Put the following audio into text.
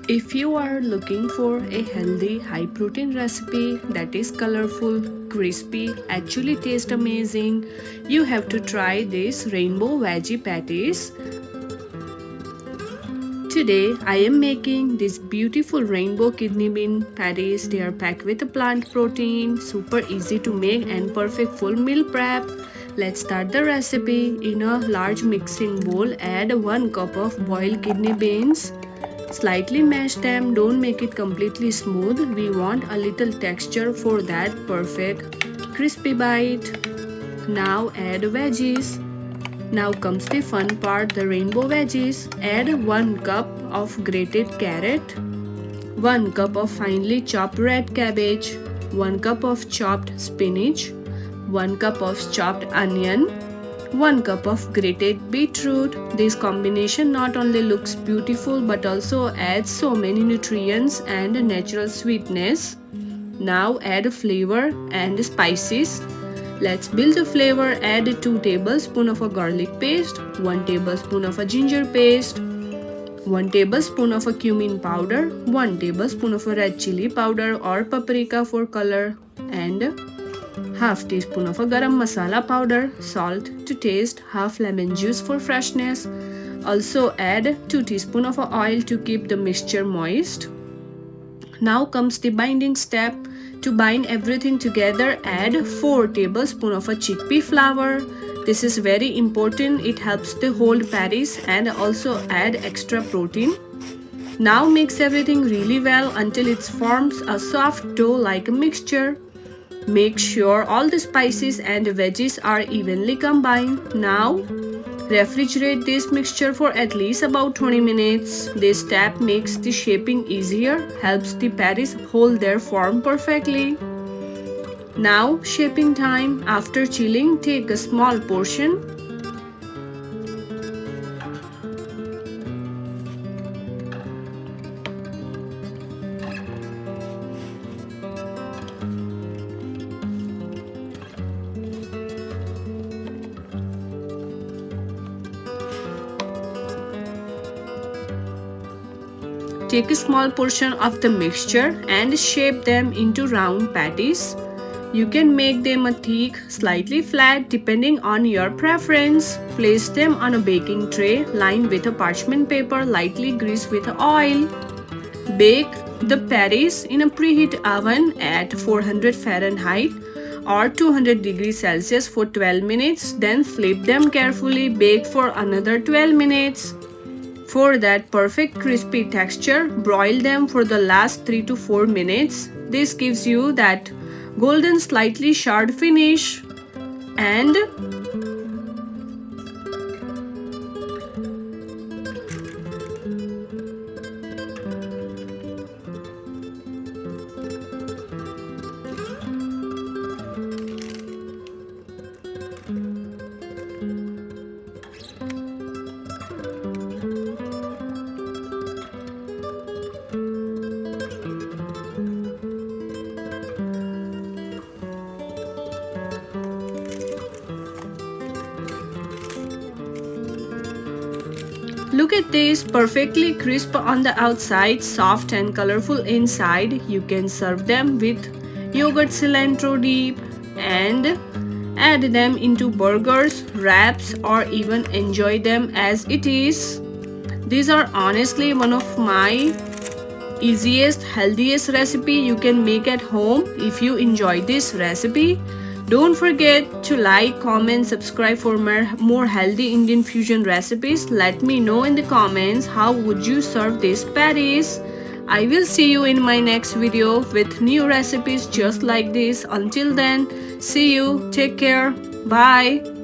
If you are looking for a healthy, high protein recipe that is colorful, crispy, actually tastes amazing, you have to try this rainbow veggie patties. Today I am making these beautiful rainbow kidney bean patties. They are packed with plant protein, super easy to make and perfect full meal prep. Let's start the recipe. In a large mixing bowl, add 1 cup of boiled kidney beans. Slightly mash them, don't make it completely smooth. We want a little texture for that perfect crispy bite. Now add veggies. Now comes the fun part, the rainbow veggies. Add 1 cup of grated carrot, 1 cup of finely chopped red cabbage, 1 cup of chopped spinach, 1 cup of chopped onion, 1 cup of grated beetroot. This combination not only looks beautiful but also adds so many nutrients and natural sweetness. Now add flavor and spices. Let's build the flavor. Add 2 tablespoons of a garlic paste, 1 tablespoon of a ginger paste, 1 tablespoon of a cumin powder, 1 tablespoon of a red chilli powder or paprika for color, and half teaspoon of a garam masala powder, salt to taste, half lemon juice for freshness. Also add 2 teaspoons of oil to keep the mixture moist. Now comes the binding step. To bind everything together, add 4 tablespoons of a chickpea flour. This is very important. It helps to hold patties and also add extra protein. Now mix everything really well until it forms a soft dough like a mixture. Make sure all the spices and veggies are evenly combined. Now, refrigerate this mixture for at least about 20 minutes. This step makes the shaping easier, helps the patties hold their form perfectly. Now, shaping time. After chilling, take a small portion. Take a small portion of the mixture and shape them into round patties. You can make them a thick, slightly flat depending on your preference. Place them on a baking tray lined with a parchment paper lightly greased with oil. Bake the patties in a preheat oven at 400 Fahrenheit or 200 degrees Celsius for 12 minutes. Then flip them carefully. Bake for another 12 minutes. For that perfect crispy texture, broil them for the last 3 to 4 minutes. This gives you that golden slightly charred finish. And look at this, perfectly crisp on the outside, soft and colorful inside. You can serve them with yogurt cilantro dip and add them into burgers, wraps, or even enjoy them as it is. These are honestly one of my easiest, healthiest recipe you can make at home. If you enjoy this recipe, don't forget to like, comment, subscribe for more healthy Indian fusion recipes. Let me know in the comments how would you serve these patties. I will see you in my next video with new recipes just like this. Until then, see you, take care, bye.